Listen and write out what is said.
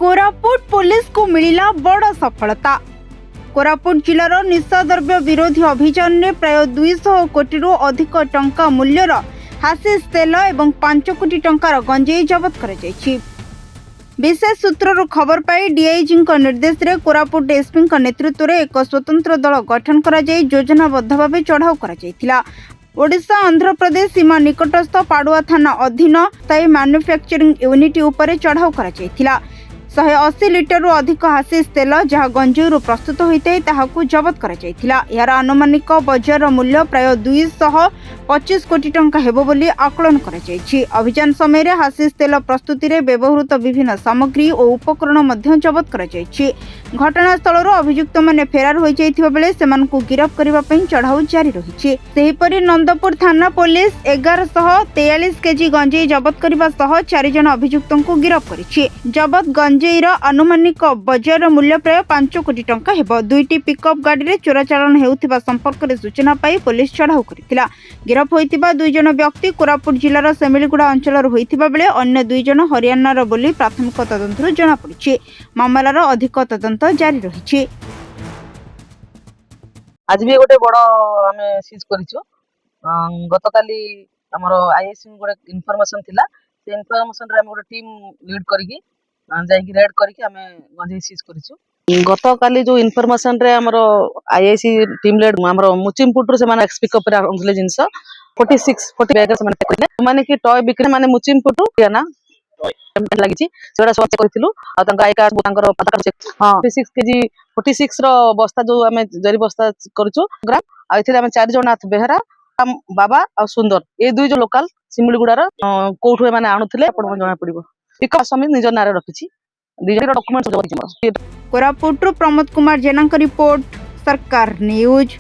Koraput police को मिला बड़ सफलता। कोरापुट जिलार निशा द्रव्य विरोधी अभियान में प्राय 200 कोटी अधिक टंका मूल्यर हासिस तेल और 5 कोटी टंकार गंजेई जबत कर विशेष सूत्र खबर पाई डीआईजी निर्देश में कोरापुट एसपी नेतृत्व में एक स्वतंत्र दल गठन कर योजनाबद्ध भाव चढ़ाऊ कर ओडिशा आंध्र प्रदेश सीमा निकटस्थ पाड़ुआ थाना अधीन स्थायी मैन्युफैक्चरिंग यूनिट उपर चढ़ाऊ कर 180 लिटर अधिक हासिस तेल जहाँ गंजेई प्रस्तुत होता है जबत कर आनुमानिक बजार मूल्य प्राय 225 कोटी टंका हेबो बोली आकलन कर अभियान समय हासिस तेल प्रस्तुति में व्यवहृत विभिन्न सामग्री और उपकरण मध्य जबत कर घटनास्थल अभियुक्त मैंने फेरार हो जाइथिबा बेले सेमानकु गिरफ्त करने चढ़ाऊ जारी रही। सेहीपरि नंदपुर थाना पुलिस 1143 केजी गंजेई जबत करने सह 4 जन अभियुक्तों को गिरफ्त करिछि। जबत गंजेईर आनुमानिक बजार मूल्य प्राय 5 कोटी टंका हेबो। 2टी पिकअप गाड़ी रे चोराचालान हेउथिबा संपर्क रे सूचना पाई पुलिस चढ़ाऊ करितिला। गिरफ्त होइतिबा 2 जन व्यक्ति कोरापुट जिलार सेमिलीगुड़ा अंचल होइतिबा बेले अन्य 2 जन हरियाणार बोली प्राथमिक तदंतरु जଣା पड़िछि। मामलार अधिक तदंत जारी रही। आज भी गोटे बड़ आम सीज करिछु। गतकाली हमर आईएससी गोटे इनफॉरमेशन थिला। से इनफॉरमेशन रे हम गोटे टीम लीड करके जाई रेड करके हम गंजेई सीज करिछु। गतकाली जो इनफॉरमेशन रे हमर आईआईसी टीम लीड हमर मुचिमपुट से माने एक्सपिकअप रे आनले जिंस 40 बैग से माने कइले माने कि टॉय बिक्री माने मुचिमपुट या ना लागिछि सेरा सब चेक करथिलु आ तंका आई कार्ड तांकर पता चेक 46 रो बस्ता जो हमें जरी बस्ता करछु ग्राम आ इथिले हम 4 जन नाथ बेहरा बाबा आ सुंदर ए 2 जो लोकल सिमिलीगुड़ा रो कोठु माने आनुथिले आपण जणा पड़िबो पिका समित निज नारे रखिछि 2 जन डॉक्यूमेंट जो कोरापुट प्रमोद कुमार जेना रिपोर्ट सरकार न्यूज।